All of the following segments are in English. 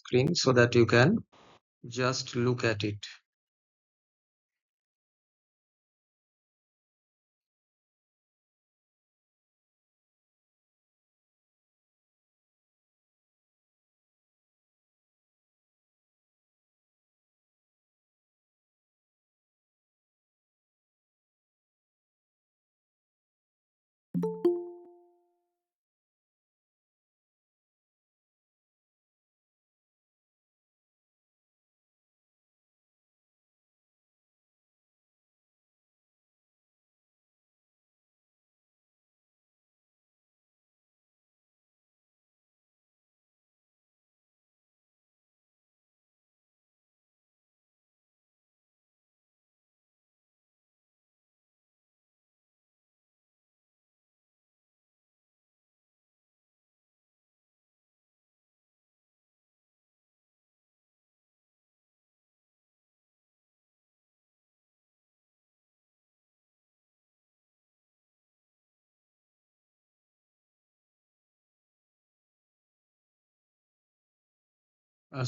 screen so that you can just look at it.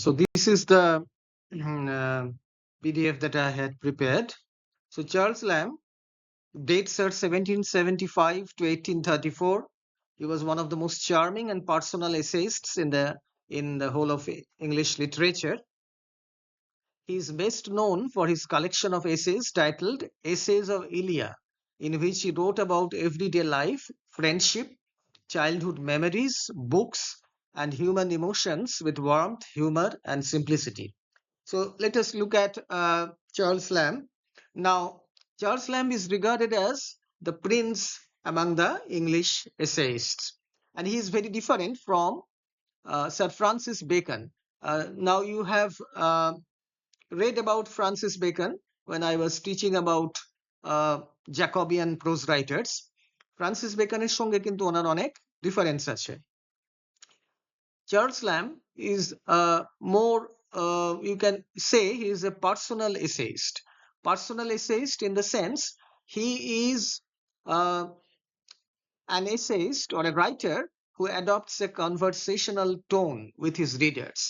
So this is the PDF that I had prepared. So Charles Lamb, dates are 1775 to 1834. He was one of the most charming and personal essayists in the whole of English literature. He is best known for his collection of essays titled Essays of Elia, in which he wrote about everyday life, friendship, childhood memories, books, and human emotions with warmth, humor, and simplicity. So let us look at Charles Lamb. Now, Charles Lamb is regarded as the prince among the English essayists, and he is very different from Sir Francis Bacon. Now, you have read about Francis Bacon when I was teaching about Jacobean prose writers. Francis Bacon's সঙ্গে কিন্তু ওনার অনেক difference আছে। Charles Lamb is more, you can say he is a personal essayist. Personal essayist in the sense he is an essayist or a writer who adopts a conversational tone with his readers.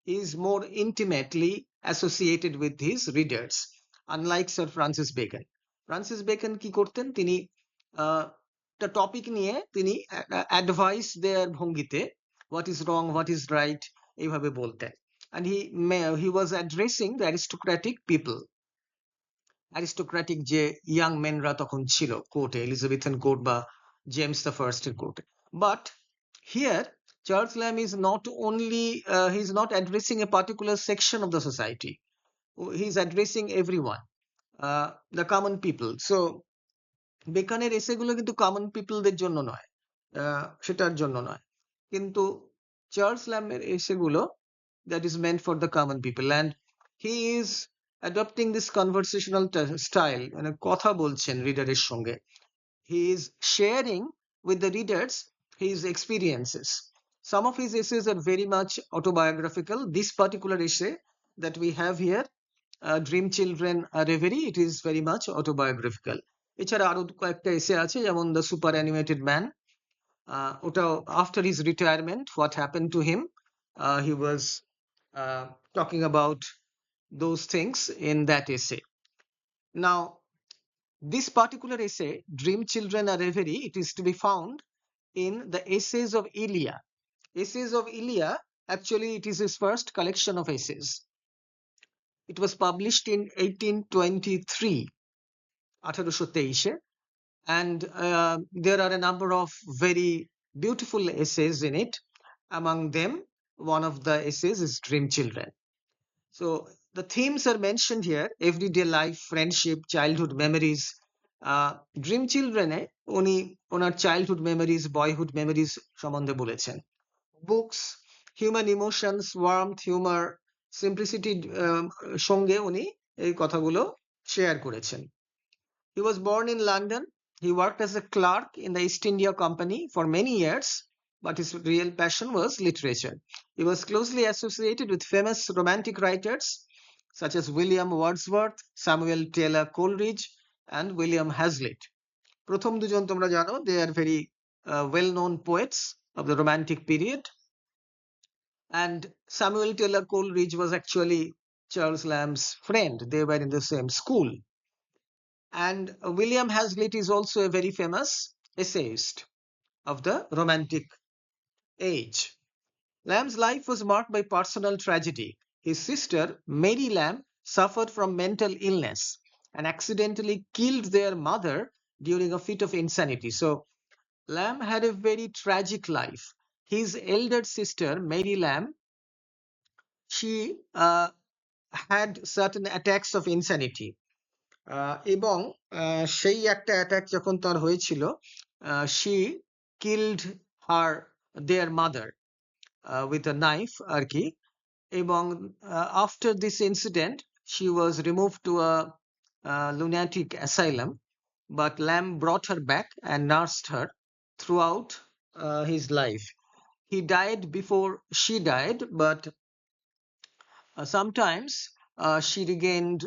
He is more intimately associated with his readers, unlike Sir Francis Bacon. Francis Bacon কি করতেন, তিনি একটা topic নিয়ে তিনি advice দেয়ার ভঙ্গিতে what is wrong, what is right এইভাবে বলতেন, and he was addressing the aristocratic people, aristocratic যে ইয়াং মেনরা তখন ছিল কোর্টে, এলিজাবেথিয়ান কোর্ট বা জেমস দ্য ফার্স্টের কোর্টে। But here Charles Lamb is not only he is not addressing a particular section of the society, he is addressing everyone, the common people. So বেকানের এসেগুলো কিন্তু common পিপলদের জন্য নয়, সেটার জন্য নয়, কিন্তু Charles ল্যাম্বের এসেগুলো that is meant for the common people, and he is adopting this conversational style, মানে কথা বলছেন রিডারের সঙ্গে, he is sharing with the readers his experiences. Some of his essays are very much autobiographical. This particular essay that we have here, Dream Children, Reverie, it is very much autobiographical. এছাড়া আরো কয়েকটা এসে আছে, যেমন the super animated man, ওটা after his retirement what happened to him, he was talking about those things in that essay. Now, this particular essay, Dream Children, a Reverie, it is to be found in the Essays of Elia. Essays of Elia, actually it is his first collection of essays. It was published in 1823, 1823, and there are a number of very beautiful essays in it. Among them, one of the essays is Dream Children. So the themes are mentioned here: everyday life, friendship, childhood memories. Dream Children এ উনি ওনার childhood memories, boyhood memories সম্বন্ধে বলেছেন। Books, human emotions, warmth, humour, সিম্পলিসিটির সঙ্গে উনি এই কথাগুলো শেয়ার করেছেন। He was born in London. He worked as a clerk in the East India Company for many years, but his real passion was literature. He was closely associated with famous romantic writers such as William Wordsworth, Samuel Taylor Coleridge, and William Hazlitt. প্রথম দুজন তোমরা জানো, they are very well-known poets of the Romantic period. And Samuel Taylor Coleridge was actually Charles Lamb's friend. They were in the same school. And William Hazlitt is also a very famous essayist of the Romantic age. Lamb's life was marked by personal tragedy. His sister, Mary Lamb, suffered from mental illness and accidentally killed their mother during a fit of insanity. So, Lamb had a very tragic life. His elder sister, Mary Lamb, she had certain attacks of insanity. এবং সেই একটা attack যখন তার হয়েছিল, she killed her their mother with a knife আর কি। এবং after this incident she was removed to a lunatic asylum, but Lamb brought her back and nursed her throughout his life. He died before she died, but sometimes she regained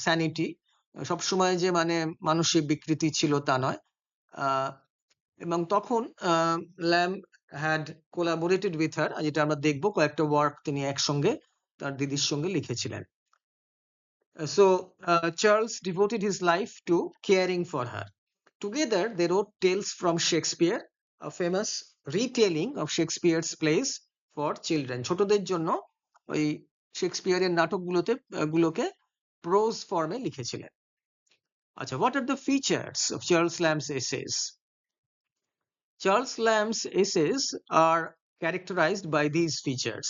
sanity. সবসময় যে মানে মানসিক বিকৃতি ছিল তা নয়। এবং তখন Lamb had collaborated with her, যেটা আমরা দেখবো কয়েকটা ওয়ার্ক তিনি একসঙ্গে তার দিদির সঙ্গে লিখেছিলেন। So Charles devoted his life to caring for her. Together they wrote tales from Shakespeare, a famous retelling of Shakespeare's plays for children. ছোটদের জন্য ওই শেক্সপিয়ারের নাটকগুলোকে প্রোজ ফর্মে লিখেছিলেন। আচ্ছা, what are the features of Charles Lamb's essays? Charles Lamb's essays are characterized by these features: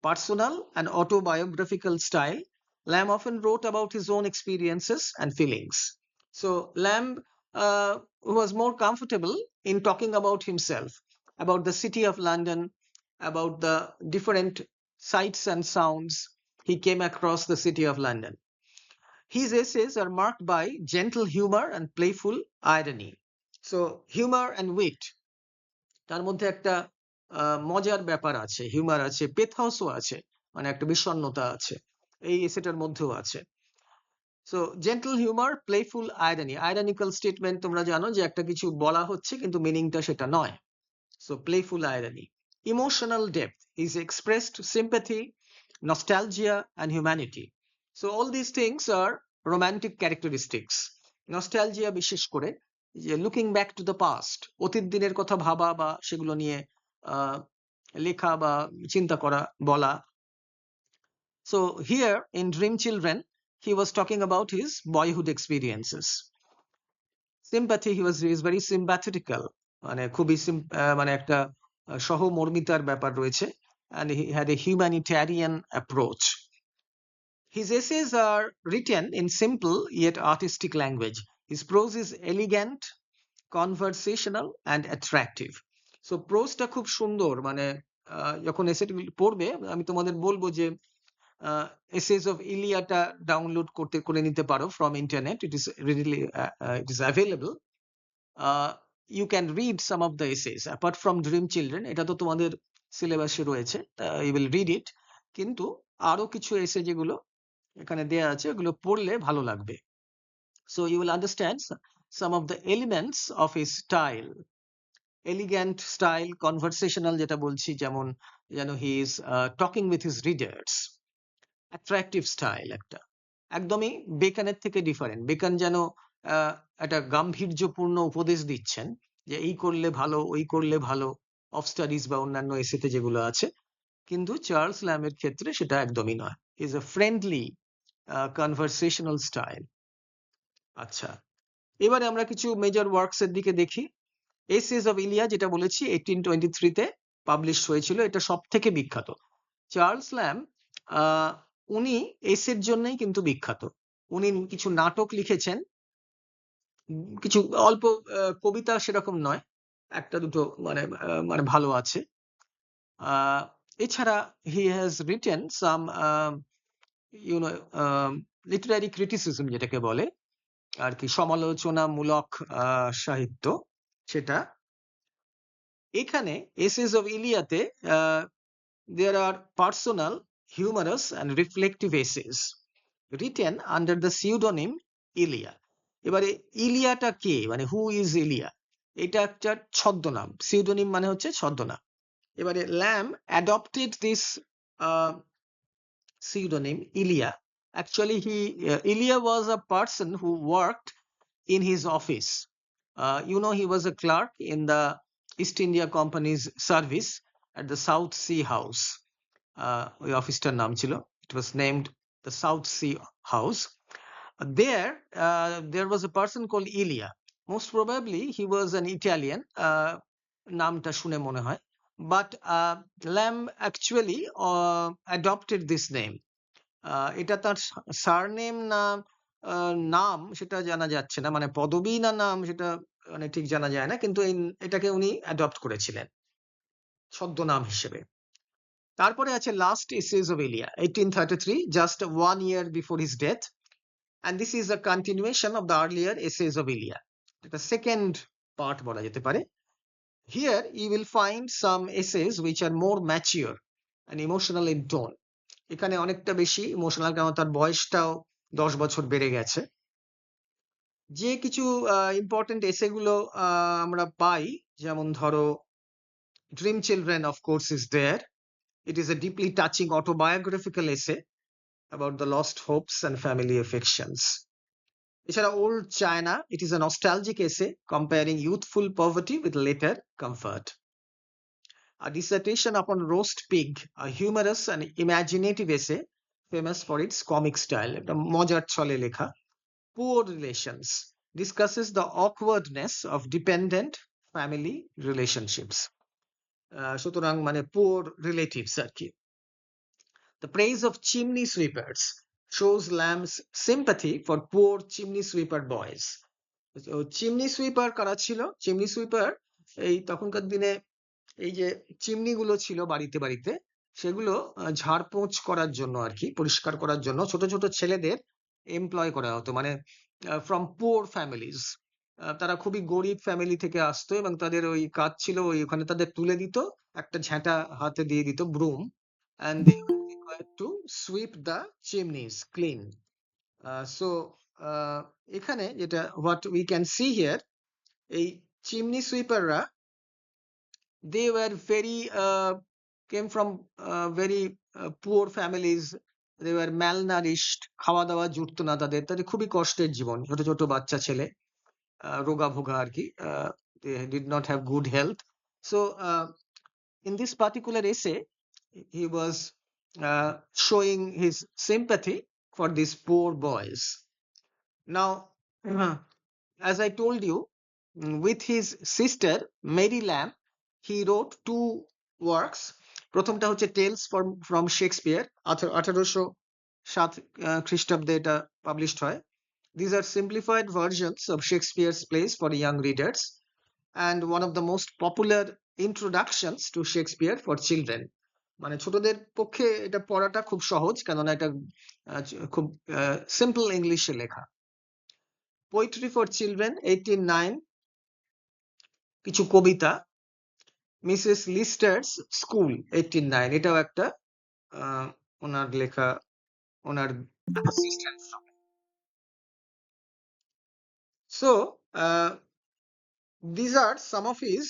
personal and autobiographical style. Lamb often wrote about his own experiences and feelings. So Lamb was more comfortable in talking about himself, about the city of London, about the different sights and sounds he came across the city of London. His essays are marked by gentle humor and playful irony. So humor and wit, তার মধ্যে একটা মজার ব্যাপার আছে, humour আছে, পেথসও আছে, মানে একটা বিষণ্ণতা আছে, এই এসেটার মধ্যেও আছে। So gentle humour, playful irony. Ironical statement তোমরা জানো যে একটা কিছু বলা হচ্ছে কিন্তু মিনিংটা সেটা নয়। So playful irony. Emotional depth is expressed sympathy, nostalgia and humanity. So all these things are romantic characteristics. Nostalgia বিশেষ করে যে looking back to the past, অতীত দিনের কথা ভাবা বা সেগুলো নিয়ে লেখা বা চিন্তা করা, বলা। So here in Dream Children he was talking about his boyhood experiences. Sympathy, he is very sympathetical, মানে খুবই মানে একটা সহমর্মিতার ব্যাপার রয়েছে, and he had a humanitarian approach. His essays are written in simple yet artistic language. His prose is elegant, conversational and attractive. So প্রোজটা খুব সুন্দর, মানে যখন এসেটি পড়বে আমি তোমাদের বলবো যে essays of ইলিয়াটা ডাউনলোড করে নিতে পারো from internet. It is readily it is available. You can read some of the essays apart from Dream Children. এটা তো তোমাদের সিলেবাসে রয়েছে, you will read it. কিন্তু আরো কিছু এসে যেগুলো এখানে দেয়া আছে ওগুলো পড়লে ভালো লাগবে। So you will understand some of the elements of his style. Elegant style, conversational যেটা বলছি, যেমন he is talking with his readers. Attractive style একটা, একদমই বেকানের থেকে ডিফারেন্ট। বেকান যেন একটা গাম্ভীর্যপূর্ণ উপদেশ দিচ্ছেন যে এই করলে ভালো, ওই করলে ভালো, অফ স্টাডিজ বা অন্যান্য এসেতে যেগুলো আছে, কিন্তু চার্লস ল্যামের ক্ষেত্রে সেটা একদমই নয়। Is a friendly conversational style. আচ্ছা, এবারে আমরা কিছু মেজর ওয়ার্কস এর দিকে দেখি। এসেস অফ ইলিয়া যেটা বলেছি 1823 তে পাবলিশ হয়েছিল, এটা সব থেকে বিখ্যাত। চার্লস ল্যাম উনি এসের জন্যই কিন্তু বিখ্যাত। উনি কিছু নাটক লিখেছেন, কিছু অল্প কবিতা সেরকম নয়, একটা দুটো মানে মানে ভালো আছে। এছাড়া he has written some literary criticism যেটাকে বলে আর কি, সমালোচনামূলক সাহিত্য, সেটা এখানে এসেস অফ ইলিয়াতে there are personal, humorous and reflective essays written under the pseudonym Elia. এবারে ইলিয়াটা কে, মানে হু ইজ ইলিয়া, এটা একটা ছদ্মনাম। সিউডোনিম মানে হচ্ছে ছদ্মনাম। এবারে lamp adopted this pseudonym Ilya. Actually, Ilya was a person who worked in his office. He was a clerk in the East India Company's service at the South Sea House. ওই অফিসটার নাম ছিল, it was named the South Sea House. There was a person called Ilya. Most probably he was an Italian. নামটা শুনে মনে হয়, but Lamb actually adopted this name. এটা তার surname না নাম সেটা জানা যাচ্ছে না, মানে পদবী না নাম সেটা মানে ঠিক জানা যায় না, কিন্তু এটাকে উনি অ্যাডপ্ট করেছিলেন ছদ্মনাম হিসেবে। তারপরে আছে last essays of Ilya 1833, just 1 year before his death, and this is a continuation of the earlier essays of Ilya. এটা সেকেন্ড পার্ট বলা যেতে পারে। Here you will find some essays which are more mature and emotional in tone. এখানে অনেকটা বেশি emotional, কারণ তার বয়সটাও 10 বছর বেড়ে গেছে। যে কিছু ইম্পর্টেন্ট এসে গুলো আমরা পাই, যেমন ধরো Dream Children of course is there. It is a deeply touching autobiographical essay about the lost hopes and family affections. এছাড়া Old China, it is a nostalgic essay comparing youthful poverty with later comfort. A dissertation upon roast pig, a humorous and imaginative essay famous for its comic style, একটা মজার ছলে লেখা। Poor relations discusses the awkwardness of dependent family relationships. সুতরাং মানে poor relatives আর কি। The praise of chimney sweepers shows Lamb's sympathy for poor chimney sweeper boys. Chimney sweeper কারা ছিল? Chimney sweeper এই তখনকার দিনে এই যে চিমনি গুলো ছিল বাড়িতে বাড়িতে, সেগুলো ঝাড়পোঁছ করার জন্য আর কি, পরিষ্কার করার জন্য ছোট ছোট ছেলেদের এমপ্লয় করা হতো, মানে ফ্রম পুয়ার ফ্যামিলিজ। তারা খুবই গরিব ফ্যামিলি থেকে আসতো এবং তাদের ওই কাজ ছিল ওই ওখানে তাদের তুলে দিত, একটা ঝাঁটা হাতে দিয়ে দিত, ব্রুম, and they were required to sweep the chimneys clean. So এখানে যেটা what we can see here, এই chimney সুইপাররা they were very came from very poor families. They were malnourished. খাওয়া দাওয়া জুটতো না তাদের, তাদের খুবই কষ্টের জীবন, ছোট ছোট বাচ্চা ছেলে, রোগা ভোগা আর কি। They did not have good health. So in this particular essay he was showing his sympathy for these poor boys. Now as I told you, with his sister Mary Lamb he wrote two works. প্রথমটা হচ্ছে tales from Shakespeare, 1807 খ্রিস্টাব্দে এটা published হয়। These are simplified versions of Shakespeare's plays for young readers and one of the most popular introductions to Shakespeare for children. মানে ছোটদের পক্ষে এটা পড়াটা খুব সহজ, কেননা এটা খুব সিম্পল ইংলিশে লেখা। পোয়েট্রি ফর চিলড্রেন 1809, কিছু কবিতা। মিসেস লিস্টার্স স্কুল 1809, এটাও একটা ওনার লেখা, ওনার So these are some of his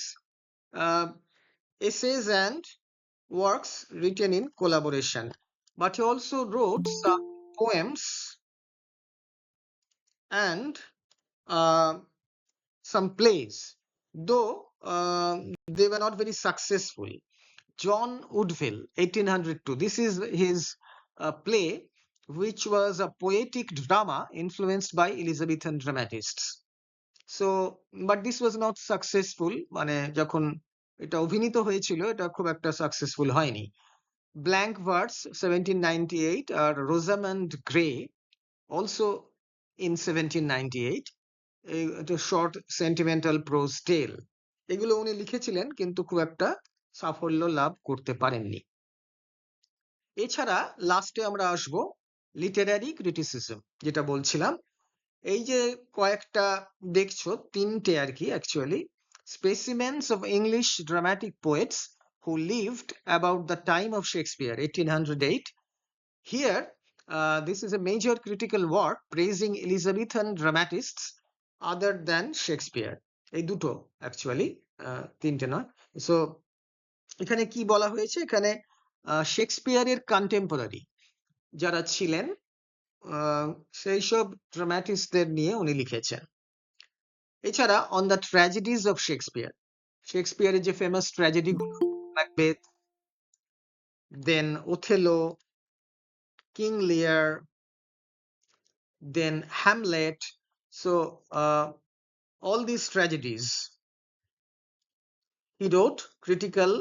essays and works written in collaboration, but he also wrote some poems and some plays, though they were not very successful. John Woodville 1802, this is his play which was a poetic drama influenced by Elizabethan dramatists. So but this was not successful, মানে যখন এটা অভিনীত হয়েছিল এটা খুব একটা successful হয়নি। Blank Verse 1798 R Rosamund Grey also in 1798, এটা শর্ট সেন্টিমেন্টাল প্রোজ টেল, এগুলো উনি লিখেছিলেন কিন্তু খুব একটা সাফল্য লাভ করতে পারেননি। এছাড়া লাস্টে আমরা আসবো লিটারারি ক্রিটিসিজম, যেটা বলছিলাম। এই যে কয়েকটা দেখছো, তিনটে আর কি actually, specimens of English dramatic poets who lived about the time of Shakespeare 1808. Here this is a major critical work praising Elizabethan dramatists other than Shakespeare. এই দুটো অ্যাকচুয়ালি, তিনটে নয়। So এখানে কি বলা হয়েছে, এখানে শেক্সপিয়ারের কন্টেম্পোরারি যারা ছিলেন সেই সব ড্রামাটিস্টদের নিয়ে উনি লিখেছেন। এছাড়া on the tragedies of Shakespeare, শেক্সপিয়ারের যে famous tragedy, Macbeth, then Othello, king Lear, then Hamlet, so all these tragedies he wrote critical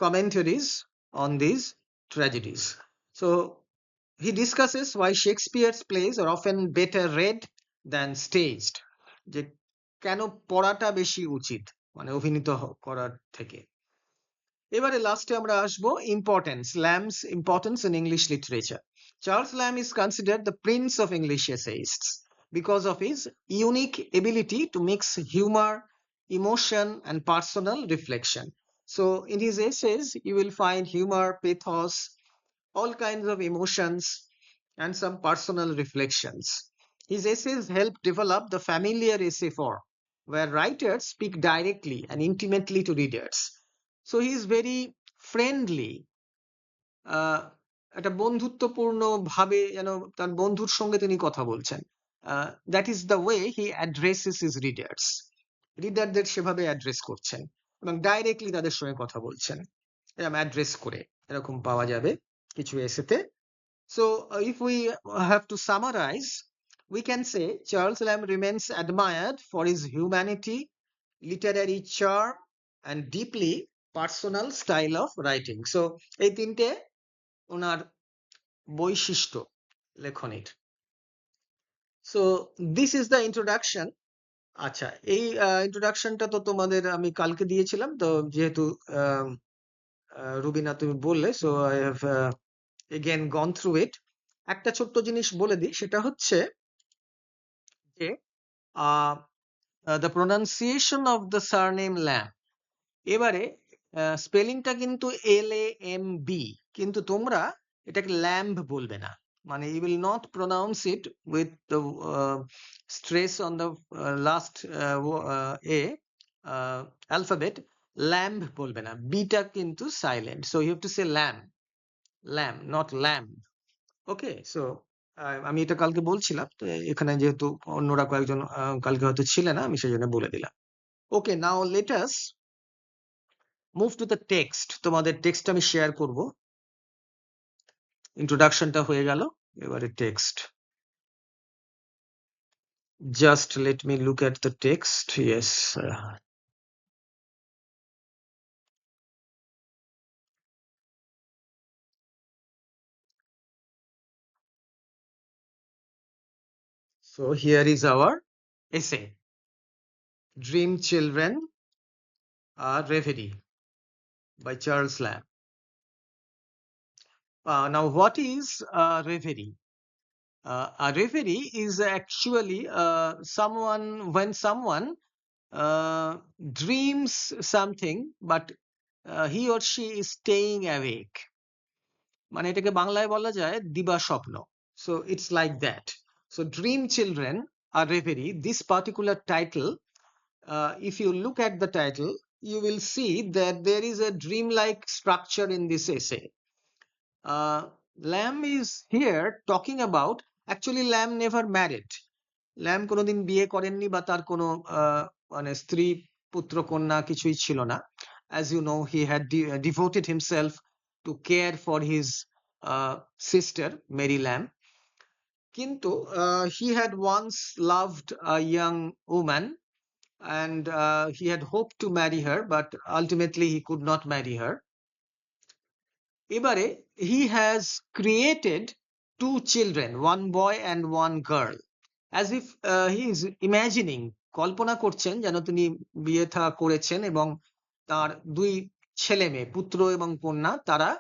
commentaries on these tragedies. So he discusses why Shakespeare's plays are often better read than staged, যে কেন পড়াটা বেশি উচিত মানে অভিনীত করার থেকে। এবারে লাস্টে আমরা আসবো importance, Lamb's importance in English literature. Charles Lamb is considered the prince of English essayists because of his unique ability to mix humor, emotion, and personal reflection. So in his essays, you will find humor, pathos, all kinds of emotions, and some personal reflections. His essays help develop the familiar essay form, where writers speak directly and intimately to readers. So he is very friendly, একটা বন্ধুত্বপূর্ণ ভাবে যেন তার বন্ধুর সঙ্গে তিনি কথা বলছেন। That is the way he addresses his readers, রিডারদের সেভাবে অ্যাড্রেস করছেন এবং ডাইরেক্টলি তাদের সঙ্গে কথা বলছেন, এরকম অ্যাড্রেস করে এরকম পাওয়া যাবে কিছু এসেতে। So if we have to summarize, we can say Charles Lamb remains admired for his humanity, literary charm, and deeply personal style of writing. So এই তিনটে ওনার বৈশিষ্ট্য লেখনীর। So this is the introduction. আচ্ছা, এই ইন্ট্রোডাকশনটা তো তোমাদের আমি কালকে দিয়েছিলাম, তো যেহেতু রুবিনা তুমি বললে, so I have again gone through it. একটা ছোট্ট জিনিস বলে দিই, সেটা হচ্ছে যে the pronunciation of the surname lamb, এবারে স্পেলিংটা কিন্তু LAMB, কিন্তু তোমরা এটাকে ল্যাম্ব বলবে না, মানে you will not pronounce it with the stress on the last a alphabet, Lamb বলবে না, বিটা কিন্তু silent, so you have to say Lamb, Lamb not Lamb. Okay, so আমি এটা কালকে বলছিলাম, তো এখানে যেহেতু অন্যরা কয়েকজন কালকে হয়তো ছিলে না, আমি সেই জন্য বলে দিলাম। Okay, now let us move to the text. তোমাদের টেক্সট আমি শেয়ার করব। ইন্ট্রোডাকশনটা হয়ে গেল, এবারে text. Just let me look at the text. Yes, so here is our essay, Dream Children, a Reverie by Charles Lamb. Now what is a reverie? A reverie is actually someone, when someone dreams something, but he or she is staying awake. মানে এটাকে বাংলায় বলা যায় দিবা স্বপ্ন। So it's like that. So Dream Children, a Reverie, this particular title, if you look at the title, you will see that there is a dreamlike structure in this essay. Lamb is here talking about, actually Lamb never married. Lamb কোনোদিন বিয়ে করেননি বা তার কোনো মানে স্ত্রী পুত্র কন্যা কিছুই ছিল না। As you know, he had devoted himself to care for his sister Mary Lamb. কিন্তু he had once loved a young woman, and he had hoped to marry her, but ultimately he could not marry her. এবারে he has created two children, one boy and one girl, as if he is imagining, কল্পনা করছেন যেন তিনি বিয়ে থা করেছেন এবং তার দুই ছেলে মেয়ে, পুত্র এবং কন্যা, তারা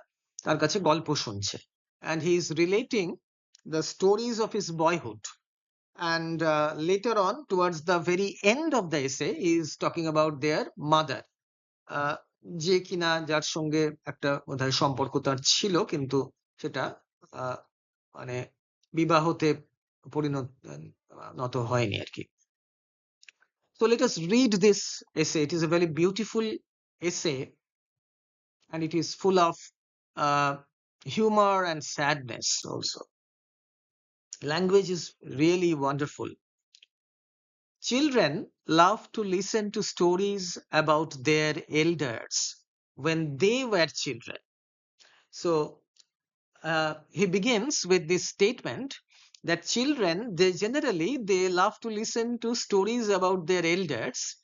তার কাছে গল্প শুনছে, and he is relating the stories of his boyhood. And later on, towards the very end of the essay, he is talking about their mother, যে কিনা যার সঙ্গে একটা বোধহয় সম্পর্ক তার ছিল, কিন্তু সেটা মানে বিবাহতে পরিণত হয়নি আর কি। So let us read this essay. It is a very beautiful essay and it is full of uh, humor and sadness also. Language is really wonderful. Children love to listen to stories about their elders when they were children. So he begins with this statement that children, they love to listen to stories about their elders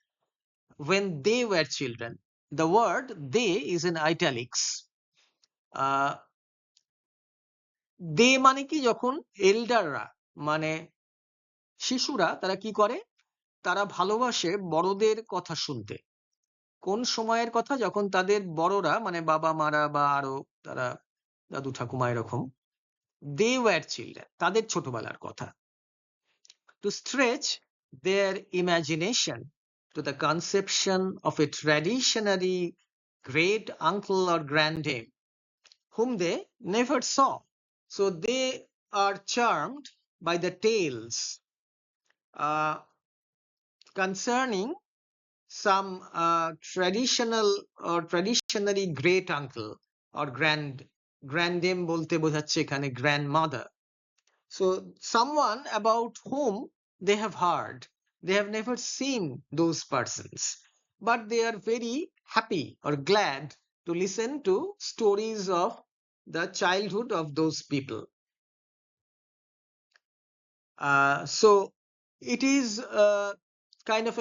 when they were children. The word they is in italics. Uh, they মানে কি, যখন এল্ডাররা মানে শিশুরা তারা কি করে, তারা ভালোবাসে বড়দের কথা শুনতে। কোন সময়ের কথা, যখন তাদের বড়রা মানে বাবা মারা বা আরো তারা দাদু ঠাকুমা এরকম, they were children, তাদের ছোটবেলার কথা। To stretch their imagination to the conception of a traditionary great uncle or granddame whom they never saw. So they are charmed by the tales uh, concerning some traditionally great uncle or granddame বলতে বোঝাচ্ছে এখানে grandmother. So someone about whom they have heard, they have never seen those persons, but they are very happy or glad to listen to stories of the childhood of those people. So it is kind of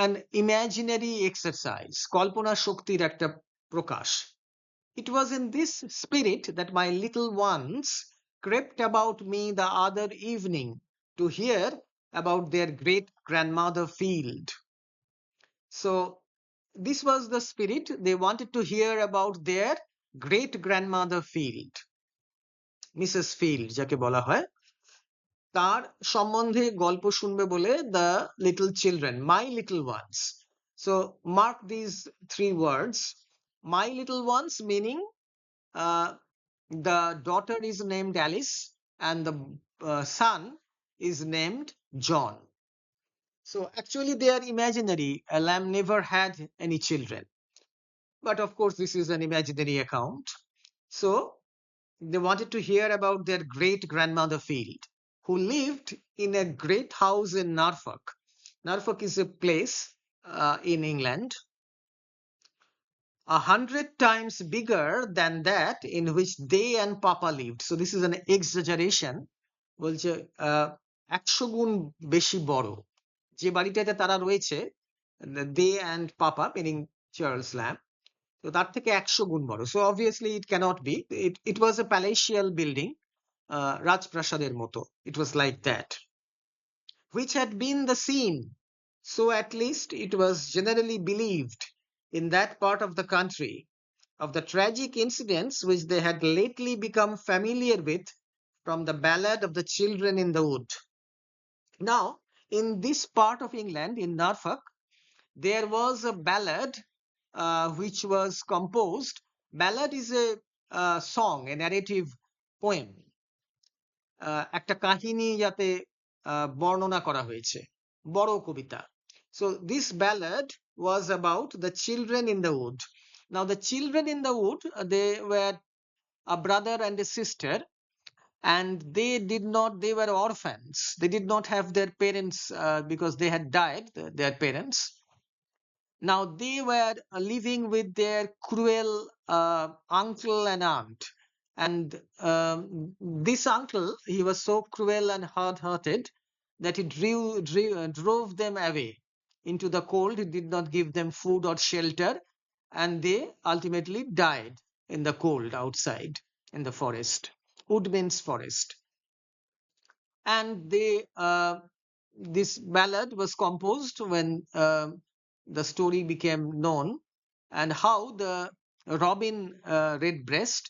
an imaginary exercise, kalpana shoktir ekta prokash. It was in this spirit that my little ones crept about me the other evening to hear about their great grandmother field. So this was the spirit. They wanted to hear about their great grandmother field, Mrs. Field যাকে বলা হয়, তার সম্বন্ধে গল্প শুনবে বলে the little children, my little ones. So mark these three words, my little ones, meaning uh, the daughter is named Alice and the son is named John. So actually they are imaginary. A lamb never had any children, but of course this is an imaginary account. So they wanted to hear about their great grandmother Field, who lived in a great house in Norfolk. Norfolk is a place in England 100 times bigger than that in which they and Papa lived. So this is an exaggeration. বলছে 100 গুণ বেশি বড় যে বাড়িটাতে তারা রয়েছে, they and papa meaning Charles Lamb, তো তার থেকে 100 গুণ বড়। So obviously it cannot be, it was a palatial building, রাজপ্রাসাদের মতো, it was like that, which had been the scene, so at least it was generally believed in that part of the country, of the tragic incidents which they had lately become familiar with from the ballad of the children in the wood. Now, in this part of England, in Norfolk, there was a ballad which was composed. Ballad is a song, a narrative poem, একটা কাহিনী যাতে বর্ণনা করা হয়েছে, বড় কবিতা. So this ballad was about the children in the wood. Now the children in the wood, they were a brother and a sister, and they were orphans. They did not have their parents because they had died, their parents. Now they were living with their cruel uncle and aunt. And this uncle, he was so cruel and hard-hearted that he drove them away into the cold. He did not give them food or shelter, and they ultimately died in the cold outside in the forest, Woodman's Forest. And this ballad was composed when the story became known, and how the robin redbreast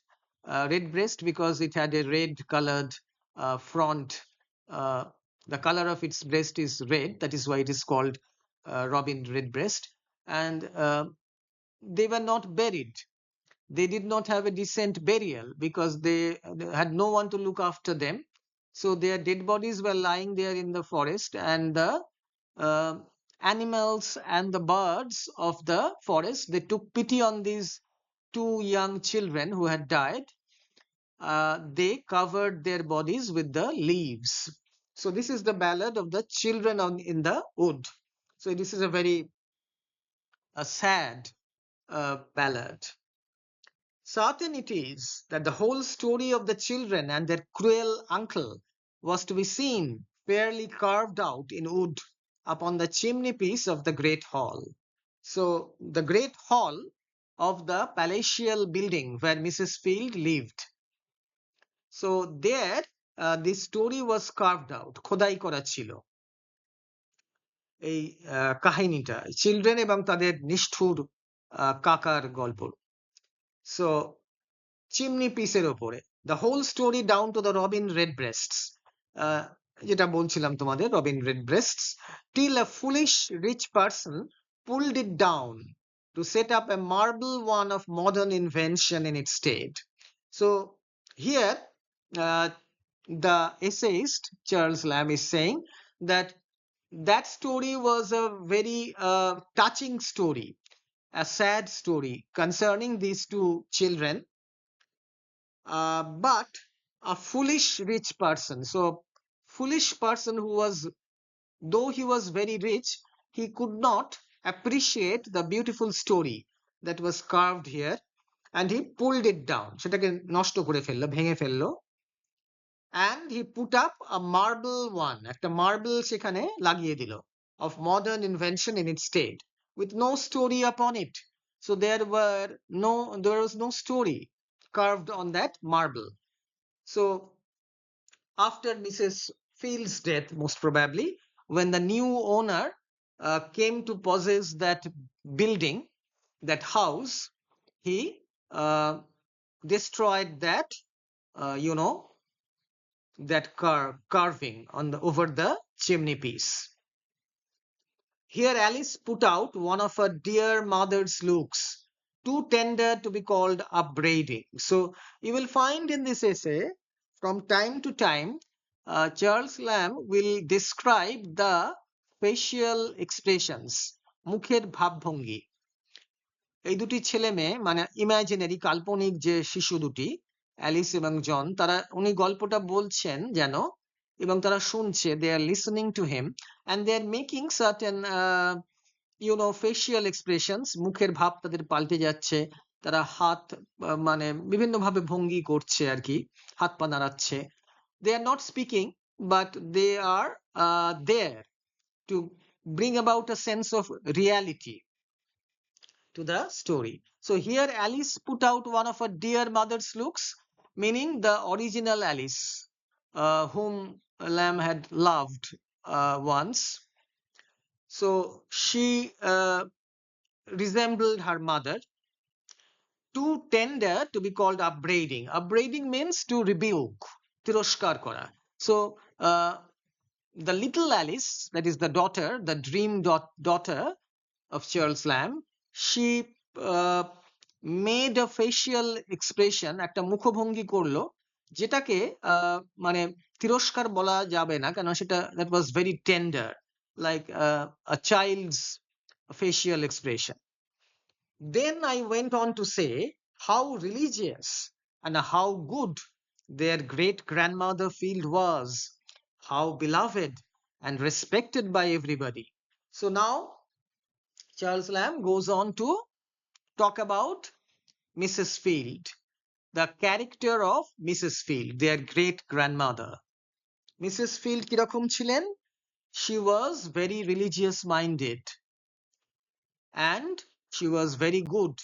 because it had a red colored front, the color of its breast is red, that is why it is called robin redbreast, and they were not buried. They did not have a decent burial because they had no one to look after them. So their dead bodies were lying there in the forest, and the uh, animals and the birds of the forest, they took pity on these two young children who had died, they covered their bodies with the leaves. So this is the ballad of the children in the wood. So this is a very sad ballad. Certain it is that the whole story of the children and their cruel uncle was to be seen fairly carved out in wood upon the chimney piece of the great hall. So, the great hall of the palatial building where Mrs. Field lived. So, there this story was carved out, খোদাই করা ছিল এই কাহিনীটা children এবং তাদের নিষ্ঠুর কাকার গল্প। সো চিমনি পিসের ওপরে the whole story down to the robin redbreasts, যেটা বলছিলাম তোমাদের Robin রেডব্রেস্টস, till a foolish rich person pulled it down to set up a marble one of modern invention in its stead. So here the essayist Charles Lamb is saying that that story was a very touching story, a sad story concerning these two children, but a foolish rich person. So foolish person who was, though he was very rich, he could not appreciate the beautiful story that was carved here, and he pulled it down, সেটাকে নষ্ট করে ফেললো, ভেঙে ফেললো, and he put up a marble one, একটা marble সেখানে লাগিয়ে দিল, of modern invention in its stead, with no story upon it. So there was no story carved on that marble. So after Mrs. Field's death, most probably, when the new owner came to possess that building, that house, he destroyed that, that carving over the chimney piece. Here Alice put out one of her dear mother's looks, too tender to be called upbraiding. So you will find in this essay, from time to time, Charles Lamb will describe the facial expressions, মুখের ভাবভঙ্গি। এই দুটি ছেলে মেয়ে, মানে imaginary কাল্পনিক যে শিশু দুটি অ্যালিস এবং জন, তারা উনি গল্পটা বলছেন যেন, এবং তারা শুনছে, they are listening to him, and they are making certain facial expressions, মুখের ভাব তাদের পাল্টে যাচ্ছে, তারা হাত মানে বিভিন্ন ভাবে ভঙ্গি করছে আর কি, হাত পা নাড়াচ্ছে। They are not speaking, but they are there to bring about a sense of reality to the story. So here Alice put out one of her dear mother's looks, meaning the original Alice, whom Lamb had loved once. So she resembled her mother, too tender to be called upbraiding. Upbraiding means to rebuke, tiroshkar kora. So the little Alice, that is the daughter, the dream daughter of Charles Lamb, she made a facial expression, একটা মুখভঙ্গি করলো, যেটাকে মানে তিরস্কার বলা যাবে না, কেন সেটা that was very tender, like a child's facial expression. Then I went on to say how religious and how good their great grandmother Field was, how beloved and respected by everybody. So now Charles Lamb goes on to talk about Mrs. Field, the character of Mrs. Field, their great grandmother. Mrs. Field কিরকম ছিলেন? She was very religious minded and she was very good.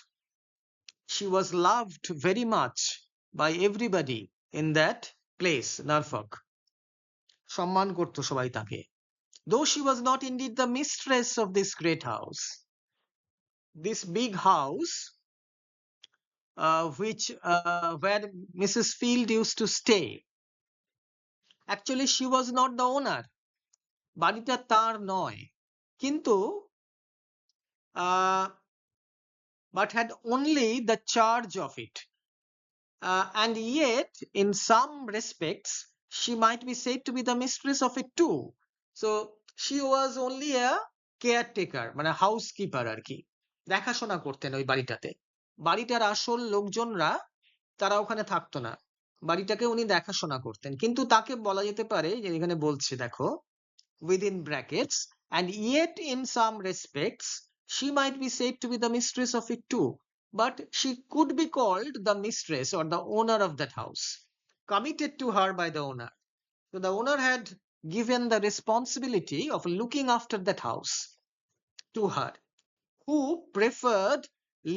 She was loved very much by everybody in that place, Norfolk. সম্মান করতো সবাই তাকে, though she was not indeed the mistress of this great house. This big house, where Mrs. Field used to stay. Actually, she was not the owner. বাড়িটা তার নয়, কিন্তু but had only the charge of it. And yet, in some respects, she might be said to be the mistress of it too. So she was only a caretaker, মানে housekeeper আর কি, দেখাশোনা করতেন ওই বাড়িটাতে, বাড়িটার আসল লোকজনরা তারা ওখানে থাকতো না, বাড়িটাকে উনি দেখাশোনা করতেন। কিন্তু তাকে বলা যেতে পারে যে এখানে বলছে দেখো within brackets, and yet in some respects she might be said to be the mistress of it too, but she could be called the mistress or the owner of that house, committed to her by the owner. So the owner had given the responsibility of looking after that house to her, who preferred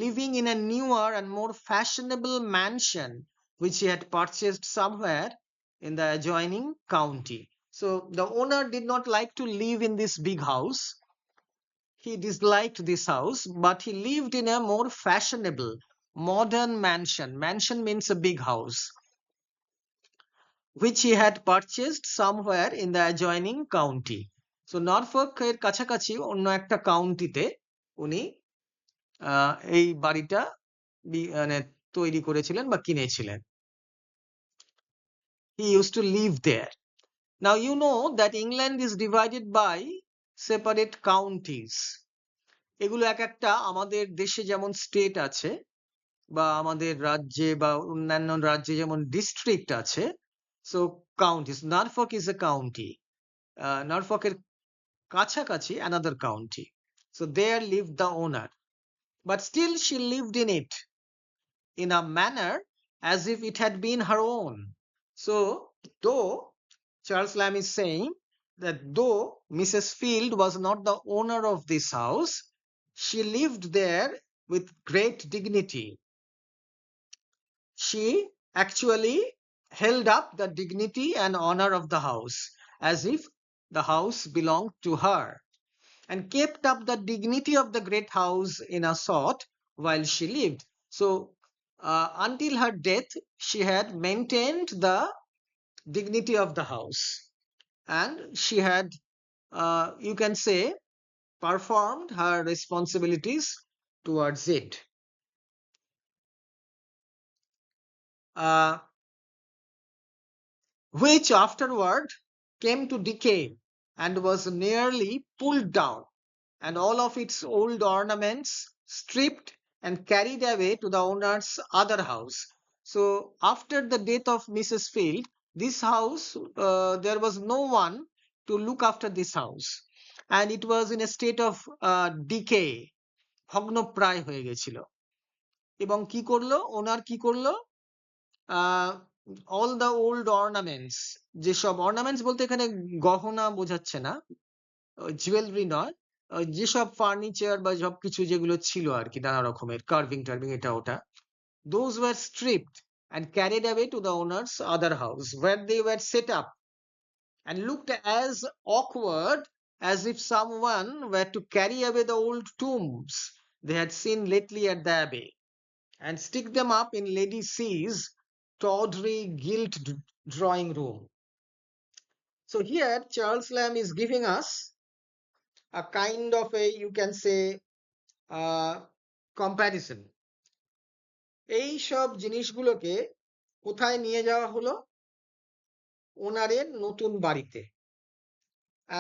living in a newer and more fashionable mansion which he had purchased somewhere in the adjoining county. So the owner did not like to live in this big house. He disliked this house, but he lived in a more fashionable, modern mansion. Mansion means a big house, which he had purchased somewhere in the adjoining county. So Norfolk এর কাছাকাছি অন্য একটা কাউন্টিতে উনি এই বাড়িটা মানে তৈরি করেছিলেন বা কিনেছিলেন। He used to live there. Now you know that England is divided by separate counties. এগুলো এক একটা আমাদের দেশে যেমন স্টেট আছে বা আমাদের রাজ্যে বা অন্যান্য রাজ্যে যেমন ডিস্ট্রিক্ট আছে, so counties. Norfolk is a county, নরফকের কাছাকাছি another county. So there lived the owner, but still she lived in it in a manner as if it had been her own. So though Charles Lamb is saying that though Mrs. Field was not the owner of this house, she lived there with great dignity. She actually held up the dignity and honor of the house as if the house belonged to her, and kept up the dignity of the great house in a sort while she lived. So until her death, she had maintained the dignity of the house, and she had, you can say, performed her responsibilities towards it. Which afterward came to decay and was nearly pulled down, and all of its old ornaments stripped and carried away to the owner's other house. So after the death of Mrs. Field, this house, there was no one to look after this house, and it was in a state of decay, ভগ্নপ্রায় হয়ে গেছিল। এবং কি করলো ওনার, কি করলো, all the old ornaments, যেসব ornaments বলতে এখানে গহনা বোঝাচ্ছে না, জুয়েলারি নয়, যেসব ফার্নিচার বা সব কিছু যেগুলো ছিল আর কি নানা রকমের কার্ভিং টার্ভিং এটা ওটা, those were stripped and carried away to the owner's other house where they were set up and looked as awkward as if someone were to carry away the old tombs they had seen lately at the abbey and stick them up in Lady C's tawdry gilt drawing room. So here Charles Lamb is giving us a kind of a, you can say, comparison. এই সব জিনিসগুলোকে কোথায় নিয়ে যাওয়া হলো? ওনারের নতুন বাড়িতে।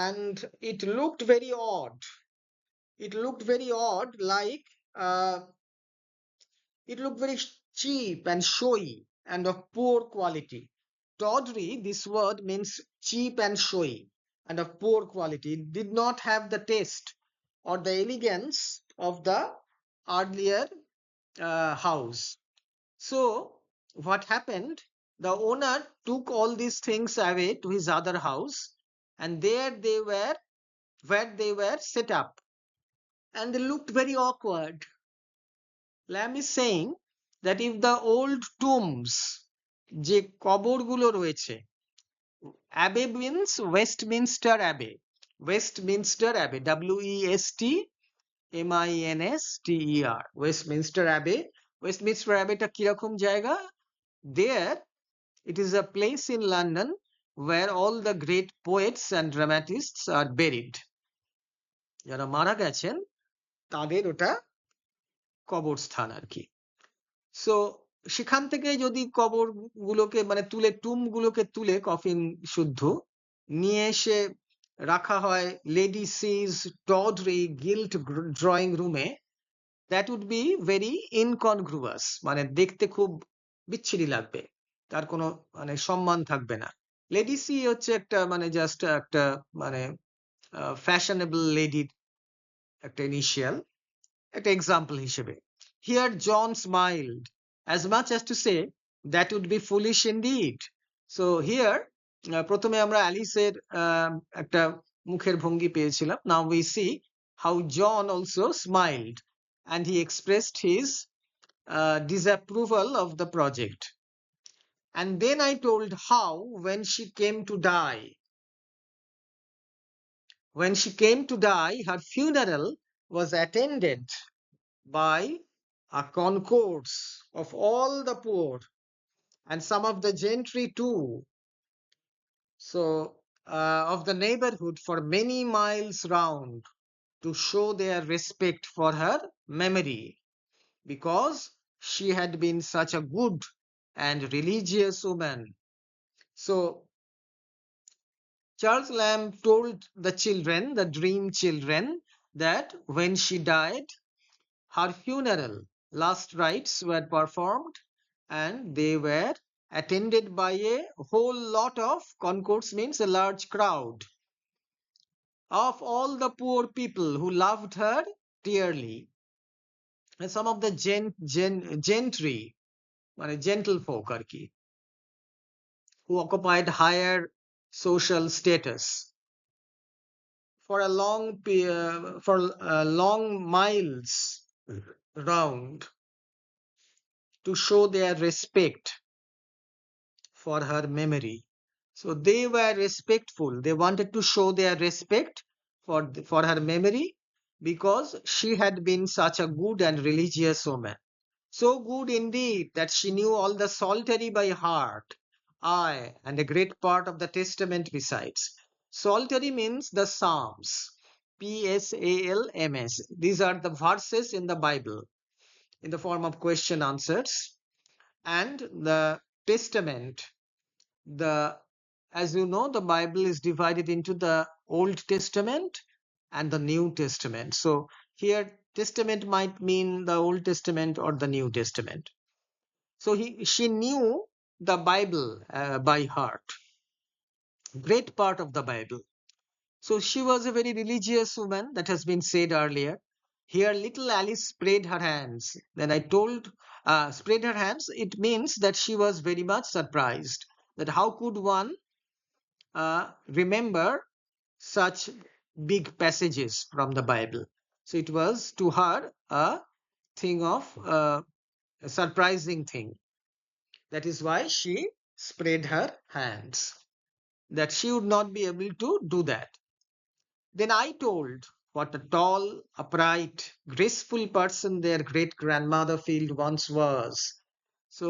And it looked very odd. It looked very odd, like it looked very cheap and showy and of poor quality. Tawdry, this word means cheap and showy and of poor quality. It did not have the taste or the elegance of the earlier house. So what happened? The owner took all these things away to his other house, and there they were, where they were set up, and they looked very awkward. Lamb is saying that if the old tombs, যে কবরগুলো রয়েছে, abbey means Westminster Abbey, Westminster Abbey, WESTMINSTER, Westminster Abbey. Westminster Abbey টা কিরকম জায়গা? There it is a place in London where all the great poets and dramatists are buried. যারা মারা গেছেন তাদের ওটা কবরস্থান আর কি। সো সেখান থেকে যদি কবর গুলোকে মানে তুলে, টুম গুলোকে তুলে, কফিন শুদ্ধ নিয়ে এসে রাখা হয় লেডি সিজ টডরি গিল্ট ড্রয়িং রুমে, that would be very incongruous, মানে দেখতে খুব বিচ্ছিরি লাগবে, তার কোনো মানে সম্মান থাকবে না। লেডি সি হচ্ছে একটা মানে জাস্ট একটা মানে ফ্যাশনেবল লেডির একটা ইনিশিয়াল, একটা এক্সাম্পল হিসেবে। Here John smiled as much as to say that would be foolish indeed. So here প্রথমে আমরা অ্যালিসের একটা মুখের ভঙ্গি পেয়েছিলাম। Now we see how John also smiled and he expressed his disapproval of the project. And then I told how when she came to die, her funeral was attended by a concourse of all the poor and some of the gentry too, so of the neighborhood for many miles round, to show their respect for her memory, because she had been such a good and religious woman. So Charles Lamb told the children, the dream children, that when she died, her funeral last rites were performed and they were attended by a whole lot of, concourse means a large crowd, of all the poor people who loved her dearly, and some of the gentry, মানে gentlefolk আর কি, who occupied higher social status, for a long miles round, to show their respect for her memory. So they were respectful. They wanted to show their respect for her memory, because she had been such a good and religious woman. So good indeed that she knew all the Psaltery by heart, aye, and a great part of the Testament besides. Psaltery means the Psalms, Psalms. These are the verses in the Bible in the form of question answers, and the Testament. The As you know, the Bible is divided into the Old Testament and the New Testament. So here Testament might mean the Old Testament or the New Testament. So she knew the Bible by heart, great part of the Bible. So she was a very religious woman, that has been said earlier. Here little Alice spread her hands. Then I told, spread her hands, it means that she was very much surprised that how could one remember such big passages from the Bible. So it was to her a thing of a surprising thing. That is why she spread her hands, that she would not be able to do that. Then I told what a tall, upright, graceful person their great grandmother Field once was. So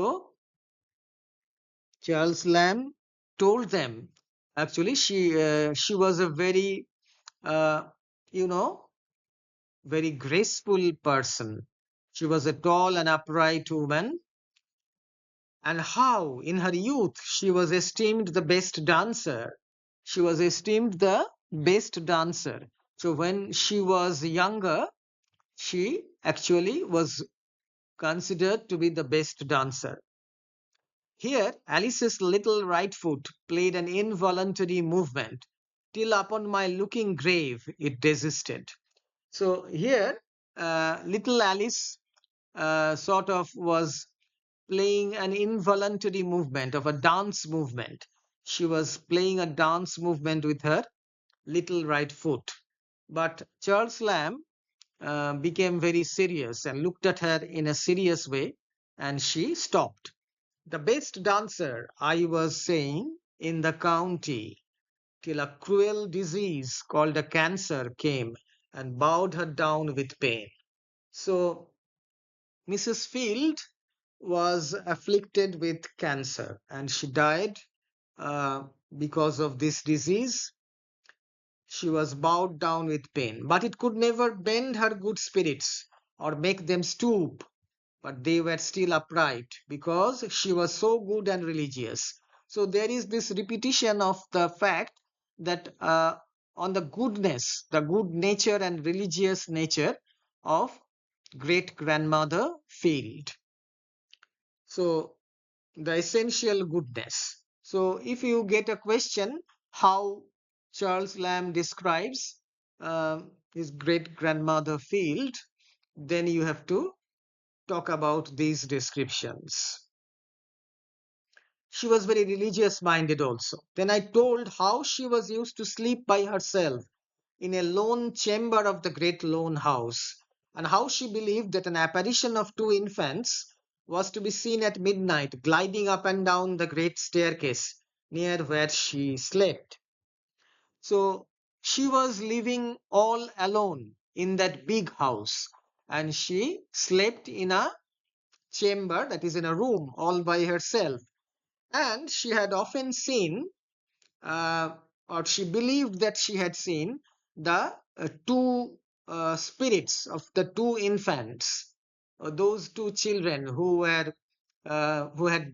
Charles Lamb told them, actually she was a very uh, you know very graceful person. She was a tall and upright woman, and how in her youth she was esteemed the best dancer. She was esteemed the best dancer. So when she was younger, she actually was considered to be the best dancer. Here, Alice's little right foot played an involuntary movement, till upon my looking grave it desisted. So here, little Alice sort of was playing an involuntary movement of a dance movement. She was playing a dance movement with her little right foot. But Charles Lamb became very serious and looked at her in a serious way, and she stopped. The best dancer, I was saying, in the county, till a cruel disease called a cancer came and bowed her down with pain. So Mrs. Field was afflicted with cancer and she died because of this disease. She was bowed down with pain, but it could never bend her good spirits or make them stoop, but they were still upright because she was so good and religious. So there is this repetition of the fact that on the goodness, the good nature and religious nature of great grandmother failed. So the essential goodness. So if you get a question how Charles Lamb describes his great grandmother failed, then you have to talk about these descriptions. She was very religious minded also. Then I told how she was used to sleep by herself in a lone chamber of the great lone house, and how she believed that an apparition of two infants was to be seen at midnight gliding up and down the great staircase near where she slept. So she was living all alone in that big house, and she slept in a chamber, that is in a room, all by herself. And she had often seen, uh, or she believed that she had seen the two spirits of the two infants, those two children who had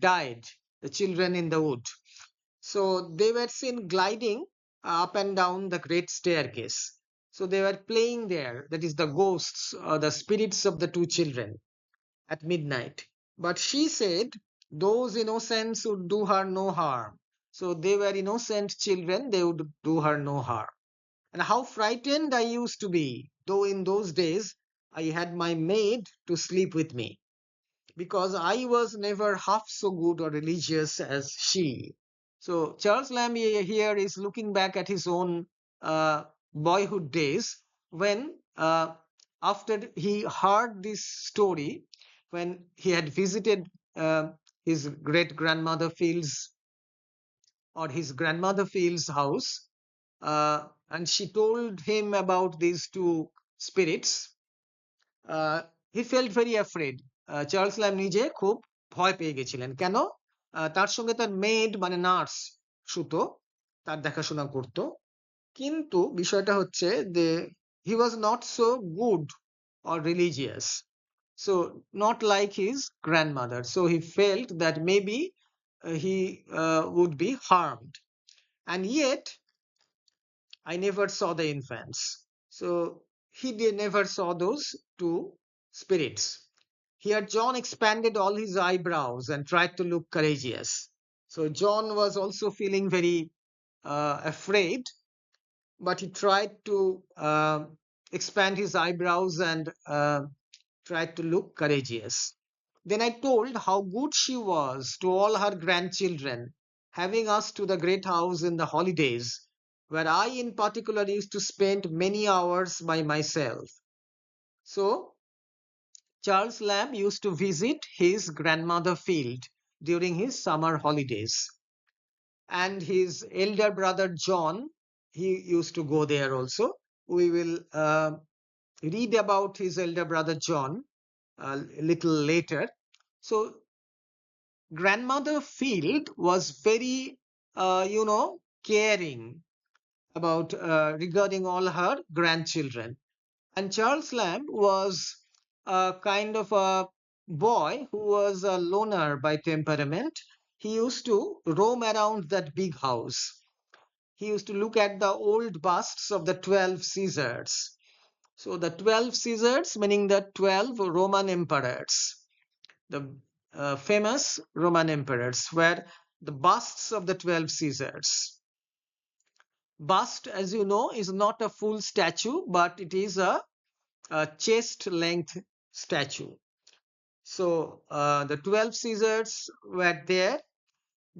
died, the children in the wood. So they were seen gliding up and down the great staircase. So they were playing there, that is the ghosts or the spirits of the two children at midnight. But she said those innocents would do her no harm. So they were innocent children, they would do her no harm. And how frightened I used to be, though in those days I had my maid to sleep with me, because I was never half so good or religious as she. So Charles Lamb here is looking back at his own boyhood days when, after he heard this story, when he had visited uh, his great grandmother Field's or his grandmother Field's house, and she told him about these two spirits. He felt very afraid. Charles Lamb নিজে খুব ভয় পেয়ে গেছিলেন। কেন? তার সঙ্গে তার made মানে নার্স শুতো, তার দেখাশোনা করতো। কিন্তু বিষয়টা হচ্ছে যে he was not so good or religious. So not like his grandmother. So he felt that maybe he would be harmed. And yet I never saw the infants. So he never saw those two spirits. Here, John expanded all his eyebrows and tried to look courageous. So John was also feeling very afraid, but he tried to expand his eyebrows and tried to look courageous. Then I told how good she was to all her grandchildren, having us to the great house in the holidays, where I in particular used to spend many hours by myself. So Charles Lamb used to visit his grandmother Field during his summer holidays. And his elder brother John, he used to go there also. We will read about his elder brother John a little later. So grandmother Field was very, caring about regarding all her grandchildren. And Charles Lamb was a kind of a boy who was a loner by temperament. He used to roam around that big house. He used to look at the old busts of the 12 Caesars. So the 12 Caesars, meaning the 12 Roman emperors, the famous Roman emperors, were the busts of the 12 Caesars. Bust, as you know, is not a full statue, but it is a chest length statue. So the 12 Caesars were there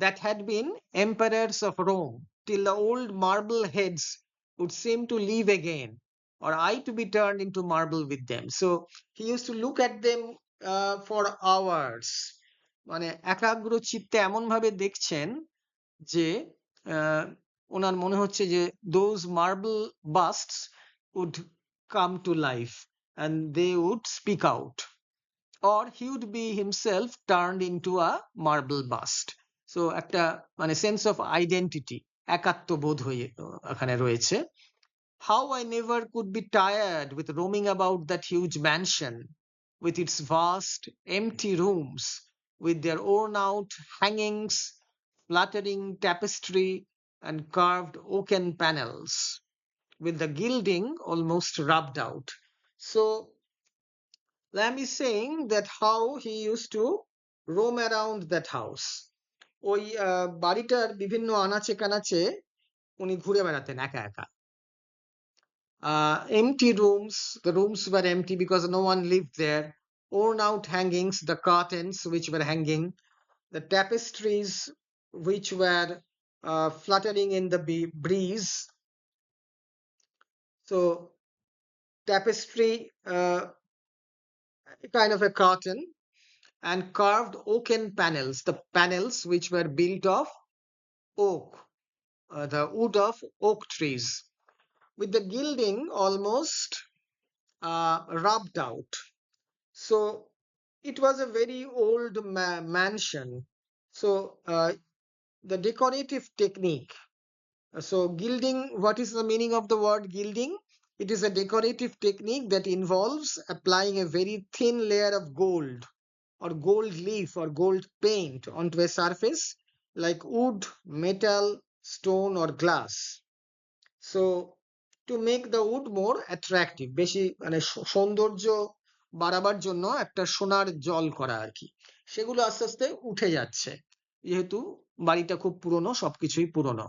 that had been emperors of Rome till the old marble heads would seem to live again, or I to be turned into marble with them. So he used to look at them for hours. মানে একাগ্র চিত্তে এমন ভাবে দেখছেন যে ওনার মনে হচ্ছে যে those marble busts would come to life and they would speak out, or he would be himself turned into a marble bust. So একটা মানে sense of identity, একাত্মবোধ হয়ে এখানে রয়েছে. How I never could be tired with roaming about that huge mansion with its vast empty rooms, with their worn out hangings, fluttering tapestry, and carved oaken panels, with the gilding almost rubbed out. So Lamb is saying that how he used to roam around that house. ওই বাড়িটার বিভিন্ন আনাচে কানাচে উনি ঘুরে বেড়াতেন একা একা. Empty rooms, the rooms were empty because no one lived there. Worn out hangings, the curtains which were hanging, the tapestries which were fluttering in the breeze. So, tapestry, kind of a curtain, and carved oaken panels, the panels which were built of oak, the wood of oak trees, with the gilding almost rubbed out. So it was a very old mansion. So the decorative technique. So gilding, what is the meaning of the word gilding? It is a decorative technique that involves applying a very thin layer of gold or gold leaf or gold paint onto a surface like wood, metal, stone or glass. So to make the wood more attractive, বেশি মানে সৌন্দর্য বাড়াবার জন্য একটা সোনার জল করা আর কি, সেগুলো আস্তে আস্তে উঠে যাচ্ছে যেহেতু বাড়িটা খুব পুরনো, সবকিছুই পুরনো.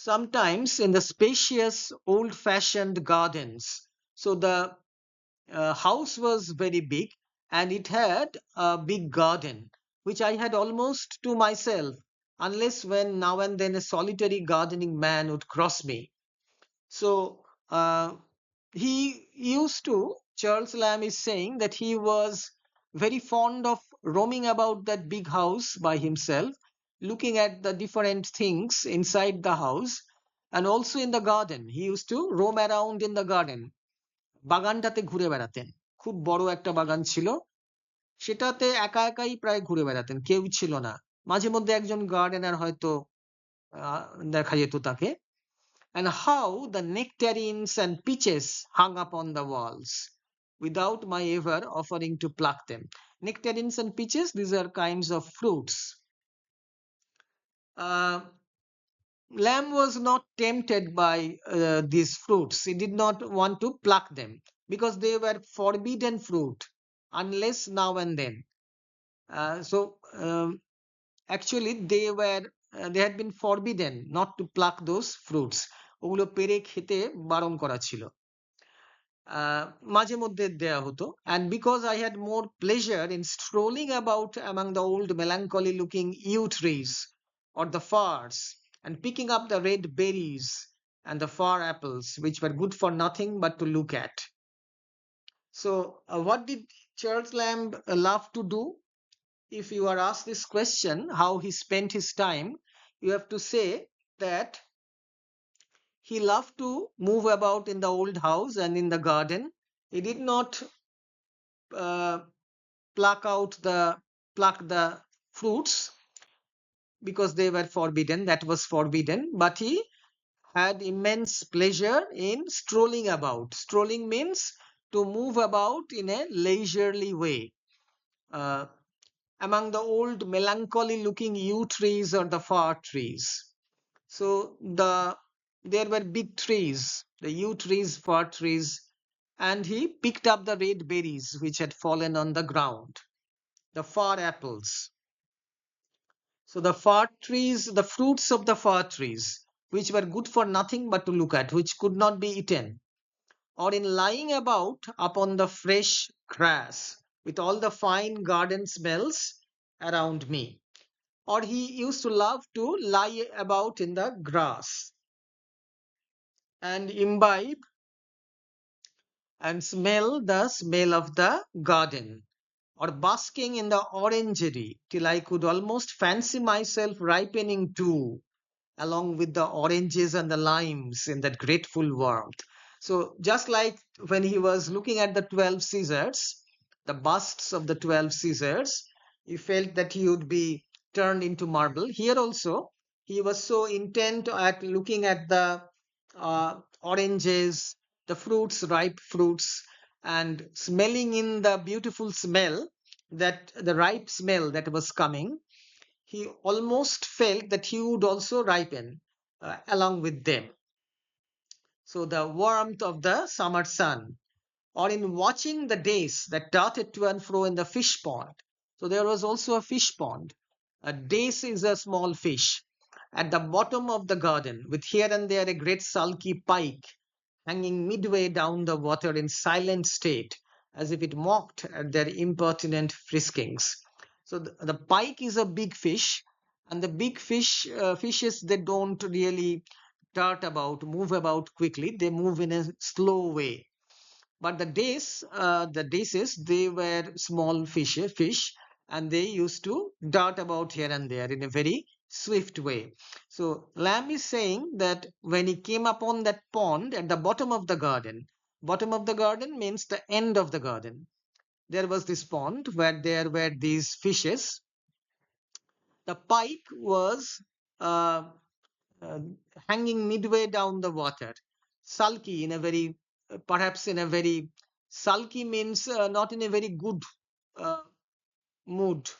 Sometimes in the spacious old fashioned gardens, so the house was very big and it had a big garden which I had almost to myself, unless when now and then a solitary gardening man would cross me. So he used to, Charles Lamb is saying that he was very fond of roaming about that big house by himself, looking at the different things inside the house, and also in the garden. He used to roam around in the garden. বাগানটাতে ঘুরে বেড়াতেন. খুব বড় একটা বাগান ছিল, সেটাতে একা একাই প্রায় ঘুরে বেড়াতেন, কেউ ছিল না. মাঝে মধ্যে একজন গার্ডেনার হয়তো দেখা যেত তাকে. And how the nectarines and peaches hung upon the walls without my ever offering to pluck them. Nectarines and peaches, these are kinds of fruits. Lamb was not tempted by these fruits. He did not want to pluck them because they were forbidden fruit unless now and then. So actually they had been forbidden not to pluck those fruits. ওগুলো পেরে খেতে বারণ করা ছিল. মাঝে মধ্যে দেয়া হতো. And because I had more pleasure in strolling about among the old melancholy looking yew trees or the firs and picking up the red berries and the far apples which were good for nothing but to look at. So what did Charles Lamb love to do? If you are asked this question, how he spent his time, you have to say that he loved to move about in the old house and in the garden. He did not uh, pluck the fruits because they were forbidden. That was forbidden. But he had immense pleasure in strolling about. Strolling means to move about in a leisurely way. Among the old melancholy looking yew trees or the fir trees. So there were big trees, the yew trees, fir trees, and he picked up the red berries which had fallen on the ground, the fir apples. So the fir trees, the fruits of the fir trees, which were good for nothing but to look at, which could not be eaten, or in lying about upon the fresh grass with all the fine garden smells around me. Or he used to love to lie about in the grass and imbibe and smell the smell of the garden, or basking in the orangery till I could almost fancy myself ripening too, along with the oranges and the limes in that grateful warmth. So, just like when he was looking at the 12 Caesars, the busts of the 12 Caesars, he felt that he would be turned into marble. Here also, he was so intent at looking at the oranges, the fruits, ripe fruits, and smelling in the beautiful smell, that the ripe smell that was coming, he almost felt that he would also ripen along with them. So the warmth of the summer sun or in watching the dace that darted to and fro in the fish pond. So there was also a fish pond. A dace is a small fish at the bottom of the garden, with here and there a great sulky pike hanging midway down the water in silent state, as if it mocked at their impertinent friskings. So the pike is a big fish, and the big fishes, they don't really move about quickly. They move in a slow way. But the daces, they were small fish, and they used to dart about here and there in a very swift way. So Lamb is saying that when he came upon that pond at the bottom of the garden means the end of the garden. There was this pond where there were these fishes. The pike was uh, uh, hanging midway down the water, sulky in a very, perhaps in a very, sulky means not in a very good uh, mood.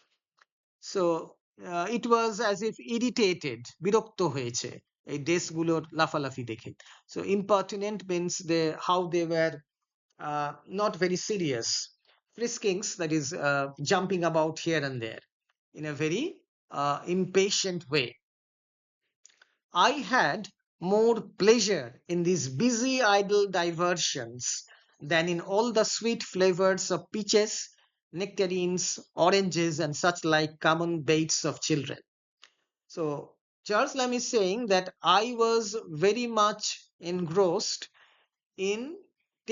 So it was as if irritated, বিরক্ত হয়েছে এই ডেসগুলোর লাফালাফি দেখে. So impertinent means how they were not very serious. Friskings, that is jumping about here and there in a very impatient way. I had more pleasure in these busy idle diversions than in all the sweet flavors of peaches, nectarines, oranges, and such like common baits of children. So Charles Lamb is saying that I was very much engrossed in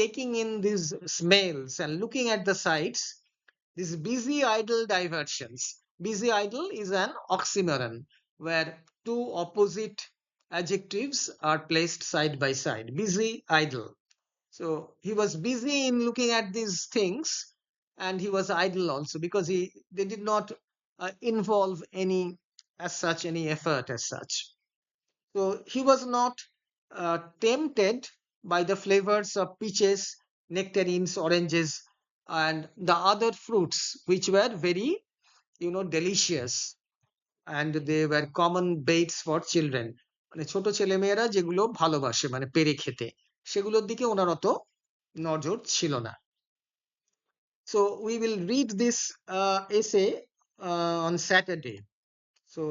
taking in these smells and looking at the sights, these busy idle diversions. Busy idle is an oxymoron where two opposite adjectives are placed side by side. Busy idle. So he was busy in looking at these things, and he was idle also, because they did not involve any effort as such. So he was not tempted by the flavors of peaches, nectarines, oranges, and the other fruits, which were very, delicious, and they were common baits for children. মানে ছোট ছেলেমেয়েরা যেগুলো ভালোবাসে, মানে পেরে খেতে, সেগুলোর দিকে ওনার অত নজর ছিল না. So we will read this essay on Saturday. So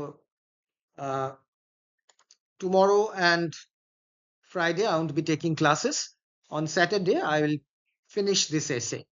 uh, tomorrow and Friday, I won't be taking classes. On Saturday, I will finish this essay.